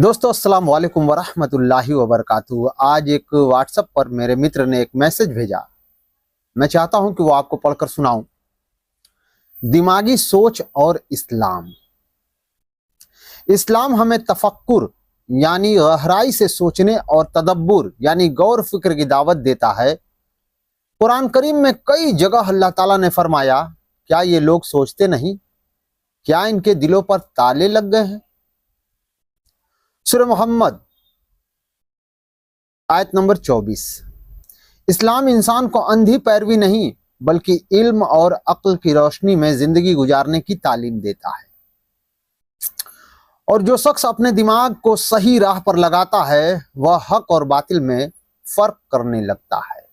दोस्तों अस्सलाम वालेकुम वरहमतुल्लाहि वबरकातुहू। आज एक व्हाट्सएप पर मेरे मित्र ने एक मैसेज भेजा। मैं चाहता हूं कि वो आपको पढ़कर सुनाऊं। दिमागी सोच और इस्लाम। इस्लाम हमें तफक्कुर यानी गहराई से सोचने और तदब्बुर यानी गौर फिक्र की दावत देता है। कुरान करीम में कई जगह अल्लाह ताला ने फरमाया, क्या ये लोग सोचते नहीं? क्या इनके दिलों पर ताले लग गए हैं? सूरह मोहम्मद आयत नंबर 24। इस्लाम इंसान को अंधी पैरवी नहीं बल्कि इल्म और अक्ल की रोशनी में जिंदगी गुजारने की तालीम देता है। और जो शख्स अपने दिमाग को सही राह पर लगाता है वह हक और बातिल में फर्क करने लगता है।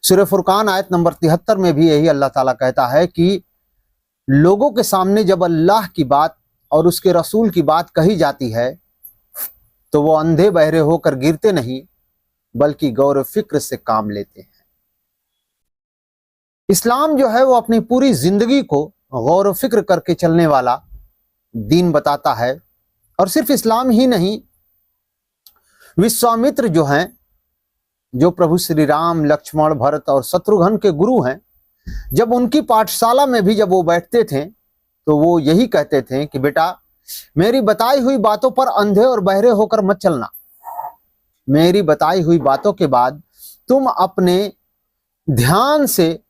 सूरह फुरकान आयत नंबर 73 में भी यही अल्लाह ताला कहता है कि लोगों के सामने जब अल्लाह की बात और उसके रसूल की बात कही जाती है तो वो अंधे बहरे होकर गिरते नहीं बल्कि गौर फिक्र से काम लेते हैं। इस्लाम जो है वो अपनी पूरी जिंदगी को गौर फिक्र करके चलने वाला दीन बताता है। और सिर्फ इस्लाम ही नहीं, विश्वामित्र जो हैं, जो प्रभु श्री राम, लक्ष्मण, भरत और शत्रुघ्न के गुरु हैं, जब उनकी पाठशाला में भी जब वो बैठते थे तो वो यही कहते थे कि बेटा, मेरी बताई हुई बातों पर अंधे और बहरे होकर मत चलना। मेरी बताई हुई बातों के बाद तुम अपने ध्यान से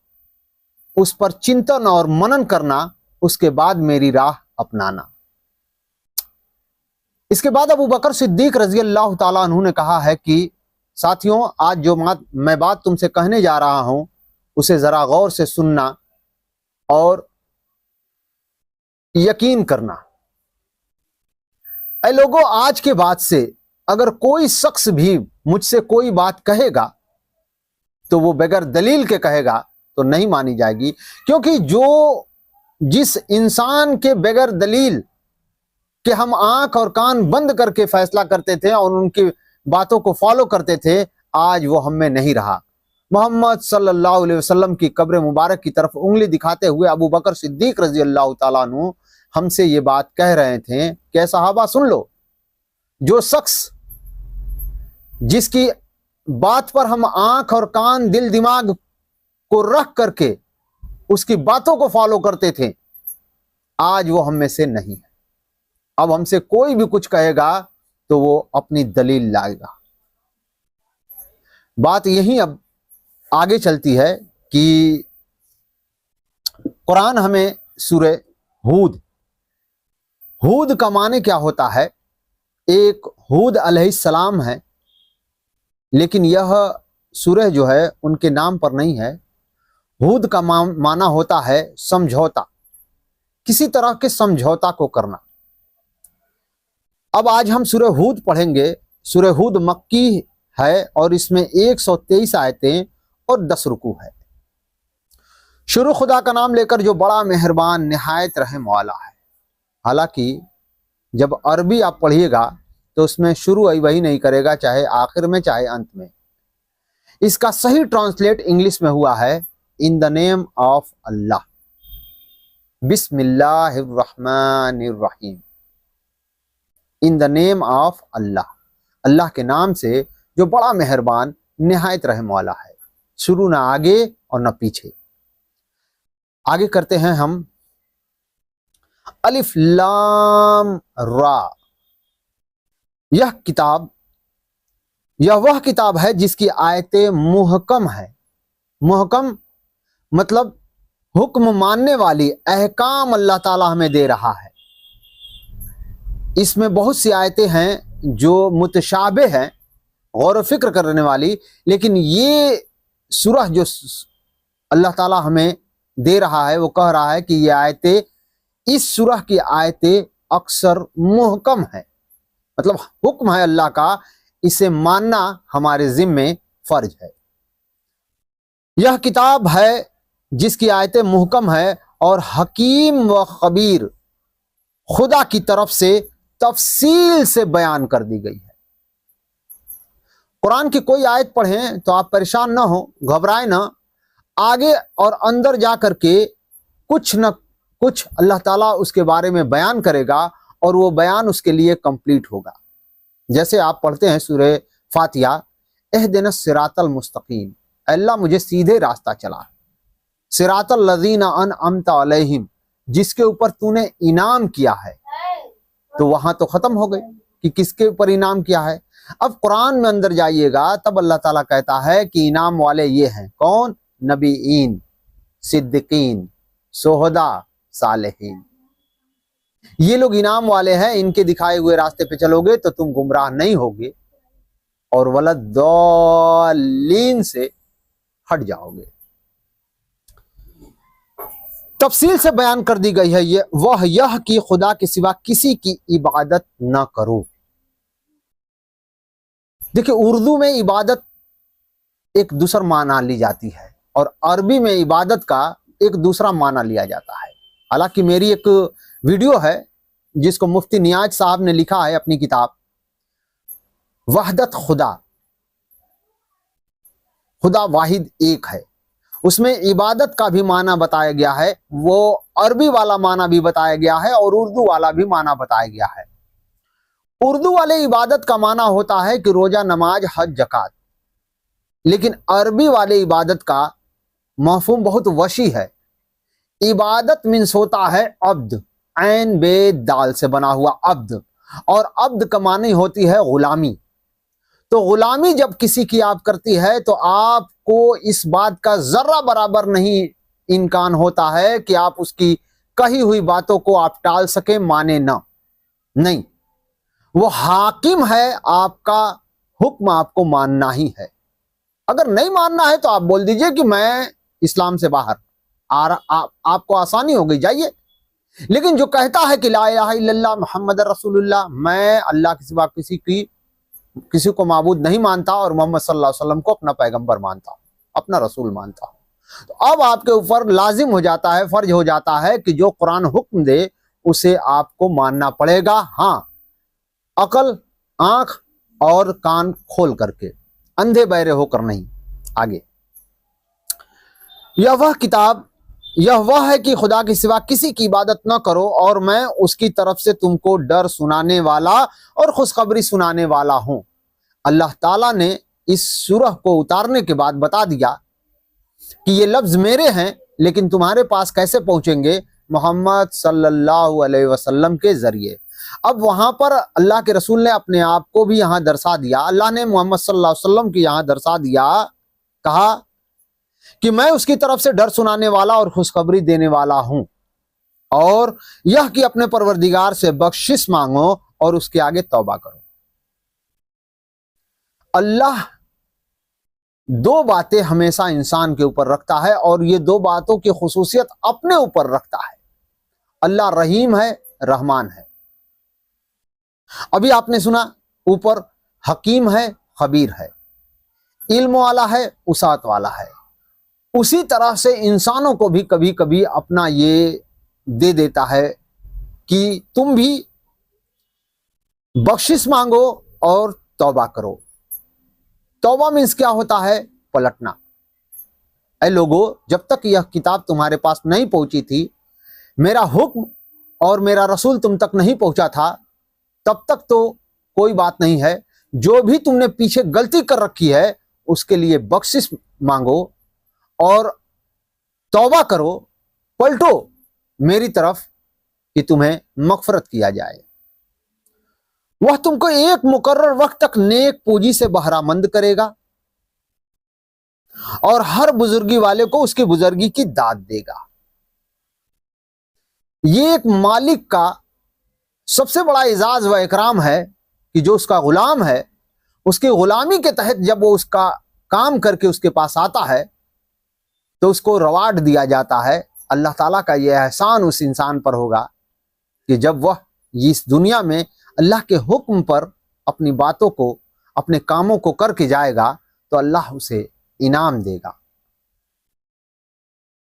उस पर चिंतन और मनन करना, उसके बाद मेरी राह अपनाना। इसके बाद अबू बकर सिद्दीक रजी अल्लाह ताला अन्हु ने कहा है कि साथियों, आज जो मैं बात तुमसे कहने जा रहा हूं उसे जरा गौर से सुनना और यकीन करना। ऐ लोगों, आज के बाद से अगर कोई शख्स भी मुझसे कोई बात कहेगा तो वो बगैर दलील के कहेगा तो नहीं मानी जाएगी। क्योंकि जिस इंसान के बगैर दलील के हम आंख और कान बंद करके फैसला करते थे और उनकी बातों को फॉलो करते थे, आज वो हम में नहीं रहा। मोहम्मद सल्लल्लाहु अलैहि वसल्लम की कब्र मुबारक की तरफ उंगली दिखाते हुए अबू बकर सिद्दीक रजी अल्लाह ताला अन्हु हमसे ये बात कह रहे थे कि सहाबा सुन लो, जो शख्स जिसकी बात पर हम आंख और कान, दिल, दिमाग को रख करके उसकी बातों को फॉलो करते थे, आज वो हम में से नहीं है। अब हमसे कोई भी कुछ कहेगा तो वो अपनी दलील लाएगा। बात यही अब आगे चलती है कि कुरान हमें सूरह हूद का माने क्या होता है। एक हूद अलैहिस्सलाम है, लेकिन यह सूरह जो है उनके नाम पर नहीं है। हूद का माना होता है समझौता, किसी तरह के समझौता को करना। अब आज हम सूरह हूद पढ़ेंगे। सूरह हूद मक्की है और इसमें 123 आयतें और 10 रुकू है। शुरू खुदा का नाम लेकर जो बड़ा मेहरबान निहायत रहम वाला है। हालांकि जब अरबी आप पढ़िएगा तो उसमें शुरू वही नहीं करेगा, चाहे आखिर में चाहे अंत में। इसका सही ट्रांसलेट इंग्लिश में हुआ है इन द नेम ऑफ अल्लाह, बिस्मिल्लाहिर्रहमानिर्रहीम। इन द नेम ऑफ अल्लाह, अल्लाह के नाम से जो बड़ा मेहरबान निहायत रहम वाला है। शुरू ना आगे और ना पीछे। आगे करते हैं हम। अलिफ लाम रा। यह वह किताब है जिसकी आयतें मुहकम है। मुहकम मतलब हुक्म मानने वाली, अहकाम अल्लाह ताला हमें दे रहा है। इसमें बहुत सी आयतें हैं जो मुतशाबे हैं, गौर व फिक्र करने वाली, लेकिन ये सूरह जो अल्लाह ताला हमें दे रहा है वो कह रहा है कि ये आयतें, इस सूरह की आयतें अक्सर मुहकम है। मतलब हुक्म है अल्लाह का, इसे मानना हमारे जिम्मे फर्ज है। यह किताब है जिसकी आयतें मुहकम है और हकीम व खबीर, खुदा की तरफ से तफसील से बयान कर दी गई है। कुरान की कोई आयत पढ़ें तो आप परेशान ना हो, घबराए ना। आगे और अंदर जा करके कुछ न कुछ अल्लाह ताला उसके बारे में बयान करेगा اور وہ بیان اس کے لیے کمپلیٹ ہوگا. جیسے آپ پڑھتے ہیں سورہ فاتحہ، اہدنا الصراط المستقیم، اللہ مجھے سیدھے راستہ چلا، صراط الذین انعمت علیہم، جس کے اوپر تو نے انعام کیا ہے. تو وہاں تو ختم ہو گئی کہ کس کے اوپر انعام کیا ہے. اب قرآن میں اندر جائیے گا تب اللہ تعالیٰ کہتا ہے کہ انعام والے یہ ہیں. کون؟ نبیین، صدیقین، شہداء، صالحین. یہ لوگ انعام والے ہیں، ان کے دکھائے ہوئے راستے پہ چلو گے تو تم گمراہ نہیں ہوگے اور ولضالین سے ہٹ جاؤ گے. تفصیل سے بیان کر دی گئی ہے یہ کہ خدا کے سوا کسی کی عبادت نہ کرو. دیکھیں اردو میں عبادت ایک دوسرا معنی لی جاتی ہے اور عربی میں عبادت کا ایک دوسرا معنی لیا جاتا ہے. حالانکہ میری ایک ویڈیو ہے جس کو مفتی نیاز صاحب نے لکھا ہے اپنی کتاب وحدت خدا، خدا واحد ایک ہے، اس میں عبادت کا بھی معنی بتایا گیا ہے، وہ عربی والا معنی بھی بتایا گیا ہے اور اردو والا بھی معنی بتایا گیا ہے. اردو والے عبادت کا معنی ہوتا ہے کہ روزہ، نماز، حج، زکوٰۃ، لیکن عربی والے عبادت کا مفہوم بہت وسیع ہے. عبادت مینس ہوتا ہے عبد، عین بے دال سے بنا ہوا عبد، اور عبد کا معنی ہوتی ہے غلامی. تو غلامی جب کسی کی آپ کرتی ہے تو آپ کو اس بات کا ذرہ برابر نہیں امکان ہوتا ہے کہ آپ اس کی کہی ہوئی باتوں کو آپ ٹال سکیں، مانے نہ. نہیں، وہ حاکم ہے، آپ کا حکم آپ کو ماننا ہی ہے. اگر نہیں ماننا ہے تو آپ بول دیجئے کہ میں اسلام سے باہر، آپ کو آسانی ہو گئی، جائیے. لیکن جو کہتا ہے کہ لا الہ الا اللہ محمد رسول اللہ، میں اللہ کے سوا کسی کو معبود نہیں مانتا اور محمد صلی اللہ علیہ وسلم کو اپنا پیغمبر مانتا ہوں، اپنا رسول مانتا ہوں، تو اب آپ کے اوپر لازم ہو جاتا ہے، فرض ہو جاتا ہے کہ جو قرآن حکم دے اسے آپ کو ماننا پڑے گا. ہاں، عقل، آنکھ اور کان کھول کر کے، اندھے بہرے ہو کر نہیں. آگے یہ وہ ہے کہ خدا کے سوا کسی کی عبادت نہ کرو اور میں اس کی طرف سے تم کو ڈر سنانے والا اور خوشخبری سنانے والا ہوں. اللہ تعالیٰ نے اس سورہ کو اتارنے کے بعد بتا دیا کہ یہ لفظ میرے ہیں، لیکن تمہارے پاس کیسے پہنچیں گے؟ محمد صلی اللہ علیہ وسلم کے ذریعے. اب وہاں پر اللہ کے رسول نے اپنے آپ کو بھی یہاں درسا دیا، اللہ نے محمد صلی اللہ علیہ وسلم کی یہاں درسا دیا، کہا کہ میں اس کی طرف سے ڈر سنانے والا اور خوشخبری دینے والا ہوں، اور یہ کہ اپنے پروردگار سے بخشش مانگو اور اس کے آگے توبہ کرو. اللہ دو باتیں ہمیشہ انسان کے اوپر رکھتا ہے اور یہ دو باتوں کی خصوصیت اپنے اوپر رکھتا ہے. اللہ رحیم ہے، رحمان ہے. ابھی آپ نے سنا اوپر حکیم ہے، خبیر ہے، علم والا ہے، وسعت والا ہے. اسی طرح سے انسانوں کو بھی کبھی کبھی اپنا یہ دے دیتا ہے کہ تم بھی بخشش مانگو اور توبہ کرو. توبہ مینس کیا ہوتا ہے؟ پلٹنا. اے لوگو، جب تک یہ کتاب تمہارے پاس نہیں پہنچی تھی، میرا حکم اور میرا رسول تم تک نہیں پہنچا تھا، تب تک تو کوئی بات نہیں ہے. جو بھی تم نے پیچھے غلطی کر رکھی ہے اس کے لیے بخشش مانگو اور توبہ کرو، پلٹو میری طرف کہ تمہیں مغفرت کیا جائے. وہ تم کو ایک مقرر وقت تک نیک پوجی سے بہرہ مند کرے گا اور ہر بزرگی والے کو اس کی بزرگی کی داد دے گا. یہ ایک مالک کا سب سے بڑا اعزاز و اکرام ہے کہ جو اس کا غلام ہے، اس کی غلامی کے تحت جب وہ اس کا کام کر کے اس کے پاس آتا ہے تو اس کو ریوارڈ دیا جاتا ہے. اللہ تعالیٰ کا یہ احسان اس انسان پر ہوگا کہ جب وہ اس دنیا میں اللہ کے حکم پر اپنی باتوں کو، اپنے کاموں کو کر کے جائے گا تو اللہ اسے انعام دے گا.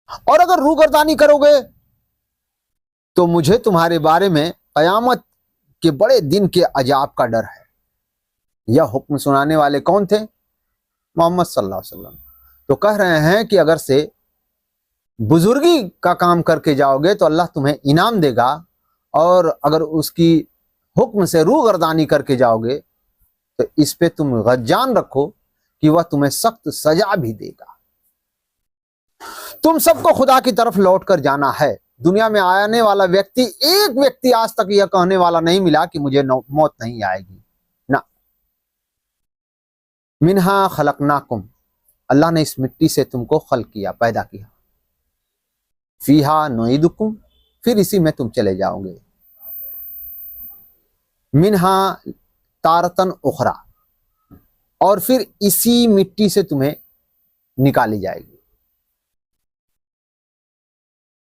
اور اگر روگردانی کرو گے تو مجھے تمہارے بارے میں قیامت کے بڑے دن کے عذاب کا ڈر ہے. یہ حکم سنانے والے کون تھے؟ محمد صلی اللہ علیہ وسلم. تو کہہ رہے ہیں کہ اگر سے بزرگی کا کام کر کے جاؤ گے تو اللہ تمہیں انعام دے گا اور اگر اس کی حکم سے روگردانی کر کے جاؤ گے تو اس پہ تم جان رکھو کہ وہ تمہیں سخت سزا بھی دے گا۔ تم سب کو خدا کی طرف لوٹ کر جانا ہے۔ دنیا میں آنے والا ویکتی، ایک ویکتی آج تک یہ کہنے والا نہیں ملا کہ مجھے موت نہیں آئے گی، نہ۔ منہا خلقناکم، اللہ نے اس مٹی سے تم کو خلق کیا، پیدا کیا۔ فیہا نعیدکم، پھر اسی میں تم چلے جاؤ گے۔ منہا تارتن اخرى، اور پھر اسی مٹی سے تمہیں نکالی جائے گی۔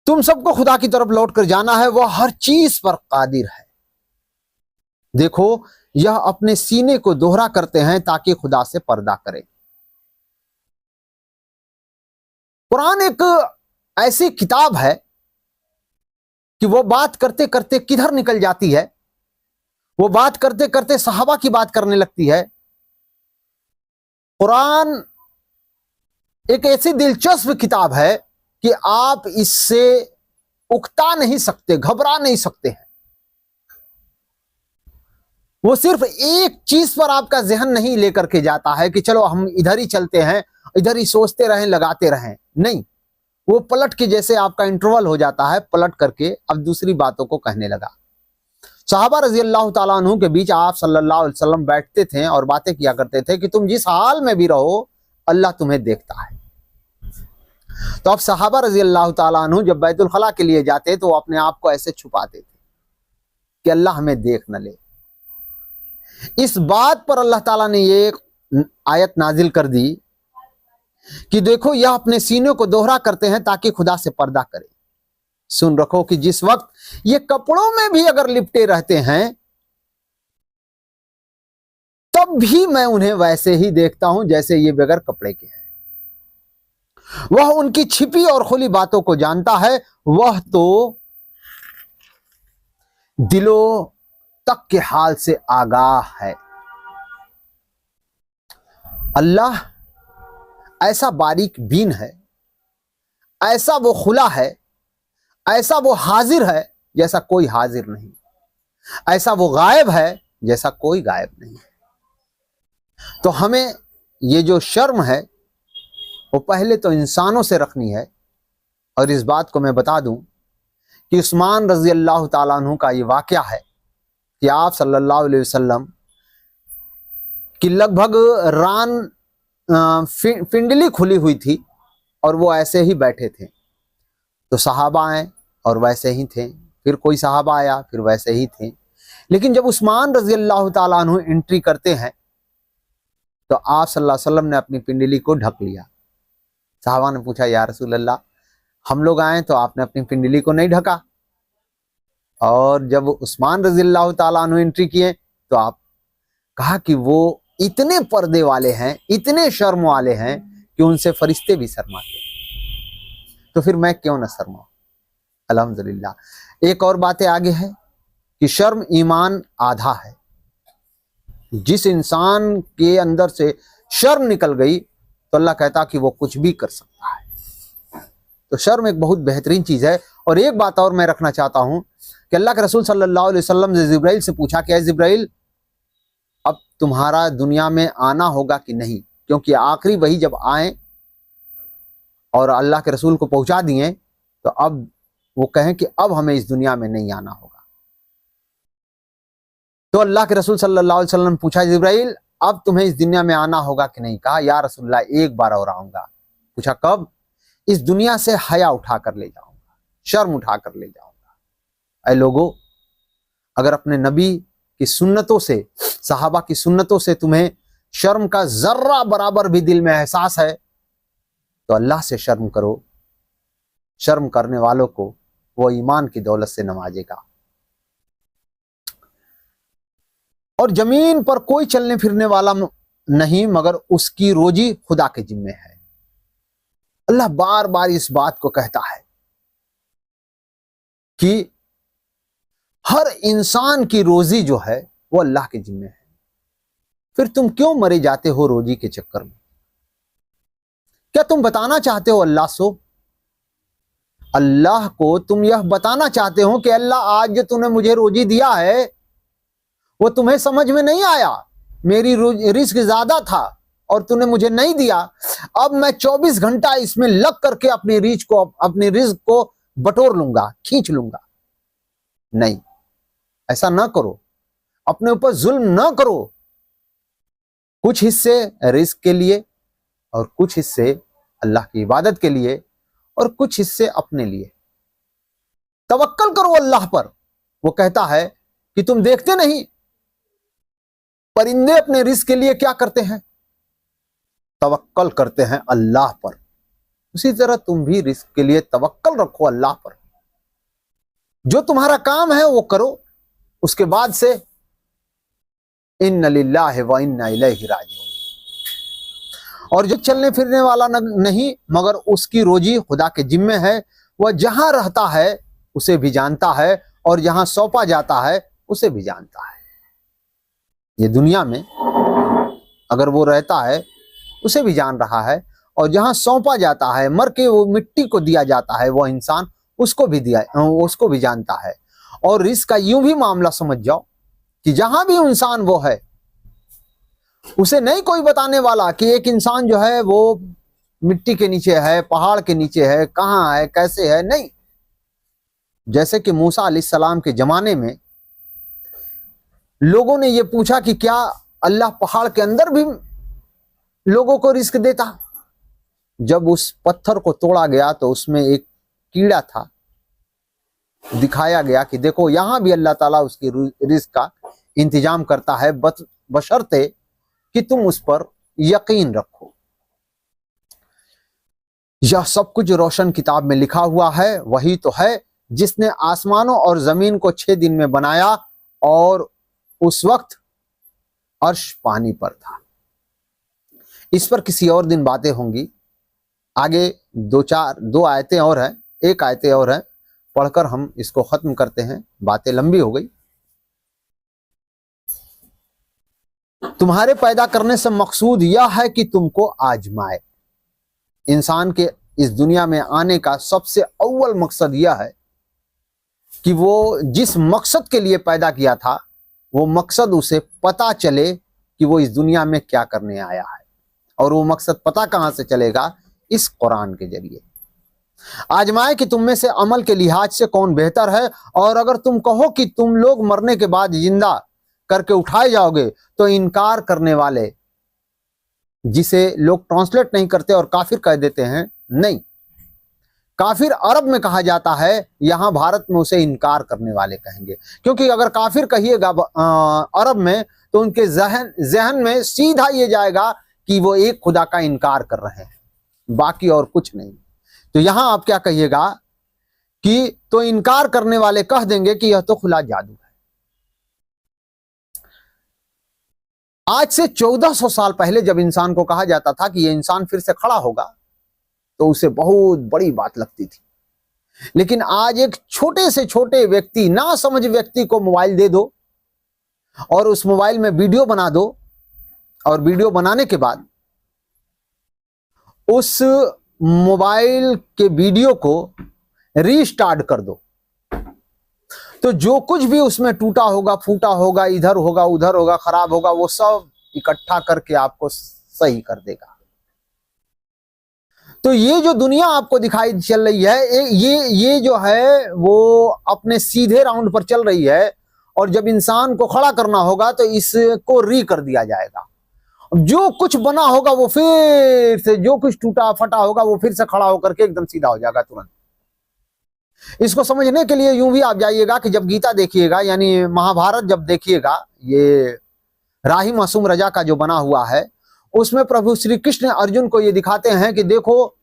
تم سب کو خدا کی طرف لوٹ کر جانا ہے، وہ ہر چیز پر قادر ہے۔ دیکھو یہ اپنے سینے کو دوہرا کرتے ہیں تاکہ خدا سے پردہ کرے۔ قرآن ایک ایسی کتاب ہے کہ وہ بات کرتے کرتے کدھر نکل جاتی ہے، وہ بات کرتے کرتے صحابہ کی بات کرنے لگتی ہے۔ قرآن ایک ایسی دلچسپ کتاب ہے کہ آپ اس سے اکتا نہیں سکتے، گھبرا نہیں سکتے ہیں۔ وہ صرف ایک چیز پر آپ کا ذہن نہیں لے کر کے جاتا ہے کہ چلو ہم ادھر ہی چلتے ہیں، ادھر ہی سوچتے رہیں، لگاتے رہیں، نہیں، وہ پلٹ کے جیسے آپ کا انٹرول ہو جاتا ہے، پلٹ کر کے اب دوسری باتوں کو کہنے لگا۔ صحابہ رضی اللہ تعالیٰ عنہ کے بیچ آپ صلی اللہ علیہ وسلم بیٹھتے تھے اور باتیں کیا کرتے تھے کہ تم جس حال میں بھی رہو اللہ تمہیں دیکھتا ہے۔ تو اب صحابہ رضی اللہ تعالیٰ عنہ جب بیت الخلاء کے لیے جاتے تو وہ اپنے آپ کو ایسے چھپاتے تھے کہ اللہ ہمیں دیکھ نہ لے۔ اس بات پر اللہ تعالیٰ نے یہ آیت نازل کر دی کہ دیکھو یہ اپنے سینے کو دوہرا کرتے ہیں تاکہ خدا سے پردہ کرے۔ سن رکھو کہ جس وقت یہ کپڑوں میں بھی اگر لپٹے رہتے ہیں تب بھی میں انہیں ویسے ہی دیکھتا ہوں جیسے یہ بغیر کپڑے کے ہیں۔ وہ ان کی چھپی اور کھلی باتوں کو جانتا ہے، وہ تو دلوں تک کے حال سے آگاہ ہے۔ اللہ ایسا باریک بین ہے، ایسا وہ کھلا ہے، ایسا وہ حاضر ہے جیسا کوئی حاضر نہیں، ایسا وہ غائب ہے جیسا کوئی غائب نہیں۔ تو ہمیں یہ جو شرم ہے وہ پہلے تو انسانوں سے رکھنی ہے۔ اور اس بات کو میں بتا دوں کہ عثمان رضی اللہ تعالیٰ عنہ کا یہ واقعہ ہے کہ آپ صلی اللہ علیہ وسلم کی لگ بھگ ران پنڈلی کھلی ہوئی تھی اور وہ ایسے ہی بیٹھے تھے، تو صحابہ آئے اور ویسے ہی تھے، پھر کوئی صحابہ آیا پھر ویسے ہی تھے۔ لیکن جب عثمان رضی اللہ تعالیٰ عنہ انٹری کرتے ہیں تو آپ صلی اللہ علیہ وسلم نے اپنی پنڈلی کو ڈھک لیا۔ صحابہ نے پوچھا یا رسول اللہ ہم لوگ آئیں تو آپ نے اپنی پنڈلی کو نہیں ڈھکا، اور جب عثمان رضی اللہ تعالیٰ عنہ انٹری کیے تو آپ کہا کہ وہ اتنے پردے والے ہیں، اتنے شرم والے ہیں کہ ان سے فرشتے بھی شرماتے ہیں، تو پھر میں کیوں نہ شرماؤں۔ الحمدللہ۔ ایک اور باتیں آگے ہے کہ شرم ایمان آدھا ہے۔ جس انسان کے اندر سے شرم نکل گئی تو اللہ کہتا کہ وہ کچھ بھی کر سکتا ہے۔ تو شرم ایک بہت بہترین چیز ہے۔ اور ایک بات اور میں رکھنا چاہتا ہوں کہ اللہ کے رسول صلی اللہ علیہ وسلم نے جبرائیل سے پوچھا کہ اے جبرائیل اب تمہارا دنیا میں آنا ہوگا کہ نہیں، کیونکہ آخری وہی جب آئیں اور اللہ کے رسول کو پہنچا دیے تو اب وہ کہیں کہ اب ہمیں اس دنیا میں نہیں آنا ہوگا۔ تو اللہ کے رسول صلی اللہ علیہ وسلم نے پوچھا جبرائیل اب تمہیں اس دنیا میں آنا ہوگا کہ نہیں؟ کہا یا رسول اللہ ایک بار اور آؤں گا۔ پوچھا کب؟ اس دنیا سے حیا اٹھا کر لے جاؤں گا، شرم اٹھا کر لے جاؤں گا۔ اے لوگو، اگر اپنے نبی کی سنتوں سے، صحابہ کی سنتوں سے تمہیں شرم کا ذرہ برابر بھی دل میں احساس ہے تو اللہ سے شرم کرو۔ شرم کرنے والوں کو وہ ایمان کی دولت سے نوازے گا۔ اور زمین پر کوئی چلنے پھرنے والا نہیں مگر اس کی روزی خدا کے ذمے ہے۔ اللہ بار بار اس بات کو کہتا ہے کہ ہر انسان کی روزی جو ہے وہ اللہ کے ذمے ہے۔ پھر تم کیوں مرے جاتے ہو روزی کے چکر میں؟ کیا تم بتانا چاہتے ہو اللہ سو؟ अल्लाह को तुम यह बताना चाहते हो कि अल्लाह आज जो तूने मुझे रोजी दिया है वो तुम्हें समझ में नहीं आया, मेरी रिस्क ज्यादा था और तूने मुझे नहीं दिया, अब मैं 24 घंटा इसमें लग करके अपनी रिस्क को बटोर लूंगा, खींच लूंगा। नहीं, ऐसा ना करो, अपने ऊपर जुल्म ना करो। कुछ हिस्से रिस्क के लिए और कुछ हिस्से अल्लाह की इबादत के लिए और कुछ हिस्से अपने लिए। तवक्कल करो अल्लाह पर। वो कहता है कि तुम देखते नहीं परिंदे अपने रिस्क के लिए क्या करते हैं, तवक्कल करते हैं अल्लाह पर। उसी तरह तुम भी रिस्क के लिए तवक्कल रखो अल्लाह पर। जो तुम्हारा काम है वो करो, उसके बाद से इन्ना लिल्लाहि व इन्ना इलैहि राजिऊन। और जो चलने फिरने वाला नहीं मगर उसकी रोजी खुदा के जिम्मे है, वह जहां रहता है उसे भी जानता है और जहां सौंपा जाता है उसे भी जानता है। ये दुनिया में अगर वो रहता है उसे भी जान रहा है, और जहां सौंपा जाता है, मर के वो मिट्टी को दिया जाता है, वो इंसान उसको भी जानता है। और इसका यूं भी मामला समझ जाओ कि जहां भी इंसान वो है उसे नहीं कोई बताने वाला कि एक इंसान जो है वो मिट्टी के नीचे है, पहाड़ के नीचे है, कहां है, कैसे है, नहीं। जैसे कि मूसा अलैहिस्सलाम के जमाने में लोगों ने ये पूछा कि क्या अल्लाह पहाड़ के अंदर भी लोगों को रिस्क देता? जब उस पत्थर को तोड़ा गया तो उसमें एक कीड़ा था, दिखाया गया कि देखो यहां भी अल्लाह ताला उसकी रिस्क का इंतजाम करता है, बशर्ते कि तुम उस पर यकीन रखो। यह सब कुछ रोशन किताब में लिखा हुआ है। वही तो है जिसने आसमानों और जमीन को 6 दिन में बनाया और उस वक्त अर्श पानी पर था। इस पर किसी और दिन बातें होंगी। आगे दो आयतें और हैं, एक आयतें और हैं, पढ़कर हम इसको खत्म करते हैं, बातें लंबी हो गई। तुम्हारे पैदा करने से मकसूद यह है कि तुमको आजमाए। इंसान के इस दुनिया में आने का सबसे अव्वल मकसद यह है कि वो जिस मकसद के लिए पैदा किया था वो मकसद उसे पता चले कि वो इस दुनिया में क्या करने आया है। और वो मकसद पता कहां से चलेगा? इस कुरान के जरिए। आजमाए कि तुम में से अमल के लिहाज से कौन बेहतर है, और अगर तुम कहो कि तुम लोग मरने के बाद जिंदा करके उठाए जाओगे तो इनकार करने वाले, जिसे लोग ट्रांसलेट नहीं करते और काफिर कह देते हैं, नहीं, काफिर अरब में कहा जाता है, यहां भारत में उसे इनकार करने वाले कहेंगे। क्योंकि अगर काफिर कहिएगा अरब में तो उनके जहन में सीधा ये जाएगा कि वो एक खुदा का इनकार कर रहे हैं, बाकी और कुछ नहीं। तो यहां आप क्या कहिएगा कि तो इनकार करने वाले कह देंगे कि यह तो खुला जादू है। आज से 1400 साल पहले जब इंसान को कहा जाता था कि यह इंसान फिर से खड़ा होगा तो उसे बहुत बड़ी बात लगती थी। लेकिन आज एक छोटे से छोटे व्यक्ति, ना समझ व्यक्ति को मोबाइल दे दो और उस मोबाइल में वीडियो बना दो, और वीडियो बनाने के बाद उस मोबाइल के वीडियो को रीस्टार्ट कर दो, तो जो कुछ भी उसमें टूटा होगा, फूटा होगा, इधर होगा, उधर होगा, खराब होगा, वो सब इकट्ठा करके आपको सही कर देगा। तो ये जो दुनिया आपको दिखाई चल रही है, ये जो है वो अपने सीधे राउंड पर चल रही है, और जब इंसान को खड़ा करना होगा तो इसको री कर दिया जाएगा। जो कुछ बना होगा वो फिर से, जो कुछ टूटा फटा होगा वो फिर से खड़ा होकर के एकदम सीधा हो जाएगा तुरंत। इसको समझने के लिए यूं भी आप जाइएगा कि जब गीता देखिएगा, यानी महाभारत जब देखिएगा, ये राही मासूम रजा का जो बना हुआ है, उसमें प्रभु श्री कृष्ण अर्जुन को ये दिखाते हैं कि देखो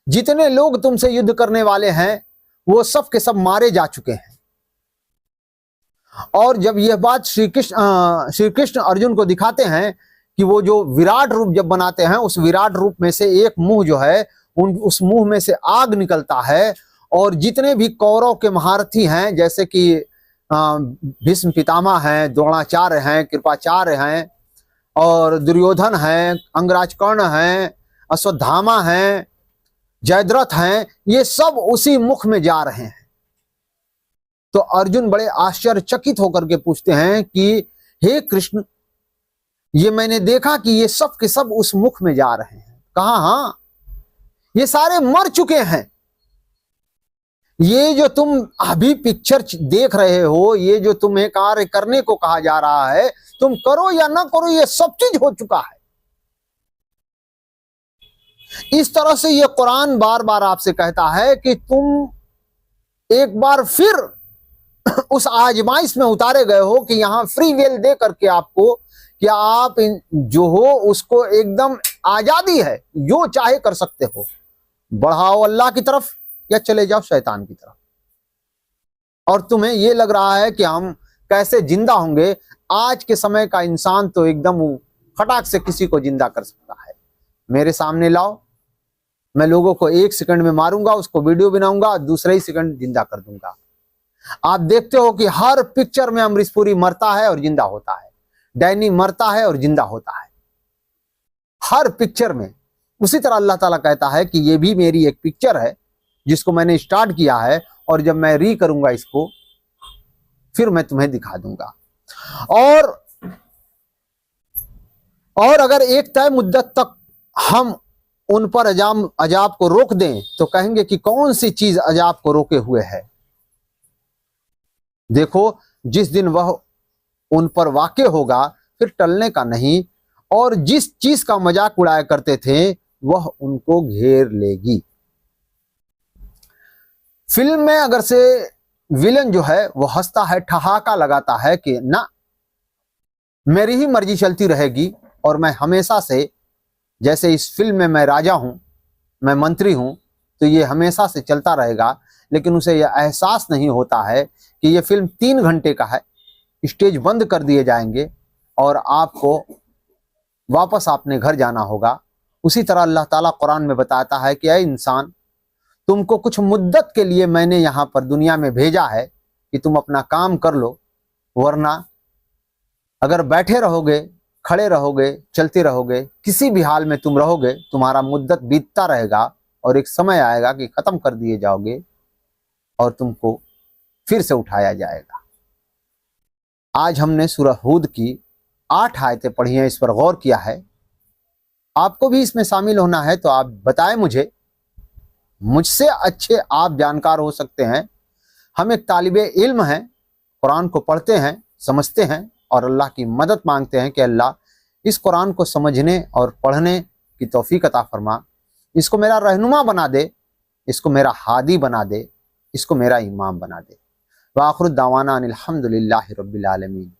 जितने लोग तुमसे युद्ध करने वाले हैं वो सब के सब मारे जा चुके हैं। और जब यह बात श्री कृष्ण अर्जुन को दिखाते हैं कि वो जो विराट रूप जब बनाते हैं, उस विराट रूप में से एक मुंह जो है, उस मुंह में से आग निकलता है, और जितने भी कौरव के महारथी हैं, जैसे कि भीष्म पितामह हैं, द्रोणाचार्य हैं, कृपाचार्य हैं, और दुर्योधन हैं, अंगराज कर्ण हैं, अश्वत्थामा हैं, जयद्रथ हैं, ये सब उसी मुख में जा रहे हैं। तो अर्जुन बड़े आश्चर्यचकित होकर के पूछते हैं कि हे कृष्ण, ये मैंने देखा कि ये सब के सब उस मुख में जा रहे हैं। कहा? हाँ, ये सारे मर चुके हैं। ये जो तुम अभी पिक्चर देख रहे हो, ये जो तुम्हें कार्य करने को कहा जा रहा है, तुम करो या ना करो, ये सब चीज हो चुका है। इस तरह से ये कुरान बार बार आपसे कहता है कि तुम एक बार फिर उस आजमाइश में उतारे गए हो कि यहां फ्री विल दे करके आपको कि आप जो हो उसको एकदम आजादी है, जो चाहे कर सकते हो। बढ़ाओ अल्लाह की तरफ या चले जाओ शैतान की तरफ। और तुम्हें ये लग रहा है कि हम कैसे जिंदा होंगे। आज के समय का इंसान तो एकदम फटाक से किसी को जिंदा कर सकता है। मेरे सामने लाओ, मैं लोगों को 1 सेकंड में मारूंगा, उसको वीडियो बनाऊंगा, दूसरे ही सेकंड जिंदा कर दूंगा। आप देखते हो कि हर पिक्चर में अमरीश पुरी मरता है और जिंदा होता है, डैनी मरता है और जिंदा होता है, हर पिक्चर में। उसी तरह अल्लाह ताला कहता है कि ये भी मेरी एक पिक्चर है जिसको मैंने स्टार्ट किया है, और जब मैं री करूंगा इसको फिर मैं तुम्हें दिखा दूंगा। और अगर एक तय मुद्दत तक हम उन पर अजाब को रोक दें तो कहेंगे कि कौन सी चीज अजाब को रोके हुए है। देखो, जिस दिन वह उन पर वाक़े होगा फिर टलने का नहीं, और जिस चीज का मजाक उड़ाया करते थे वह उनको घेर लेगी। फिल्म में अगर से विलन जो है वो हंसता है, ठहाका लगाता है कि ना, मेरी ही मर्जी चलती रहेगी और मैं हमेशा से, जैसे इस फिल्म में मैं राजा हूं, मैं मंत्री हूं, तो ये हमेशा से चलता रहेगा। लेकिन उसे यह एहसास नहीं होता है कि ये फिल्म 3 घंटे का है, स्टेज बंद कर दिए जाएंगे और आपको वापस अपने घर जाना होगा। उसी तरह अल्लाह ताला कुरान में बताता है कि ऐ इंसान, तुमको कुछ मुद्दत के लिए मैंने यहाँ पर दुनिया में भेजा है कि तुम अपना काम कर लो, वरना अगर बैठे रहोगे, खड़े रहोगे, चलते रहोगे, किसी भी हाल में तुम रहोगे, तुम्हारा मुद्दत बीतता रहेगा और एक समय आएगा कि खत्म कर दिए जाओगे और तुमको फिर से उठाया जाएगा। आज हमने सूरह हूद की 8 आयतें पढ़ी हैं, इस पर गौर किया है। आपको भी इसमें शामिल होना है तो आप बताएं मुझे, मुझसे अच्छे आप जानकार हो सकते हैं। हम एक तालिबे इल्म हैं, कुरान को पढ़ते हैं, समझते हैं और अल्लाह की मदद मांगते हैं कि अल्लाह इस कुरान को समझने और पढ़ने की तौफीक अता फरमा, इसको मेरा रहनुमा बना दे, इसको मेरा हादी बना दे, इसको मेरा इमाम बना दे। व आखिर दावाना अनिल हम्दुलिल्लाहि रब्बिल आलमीन।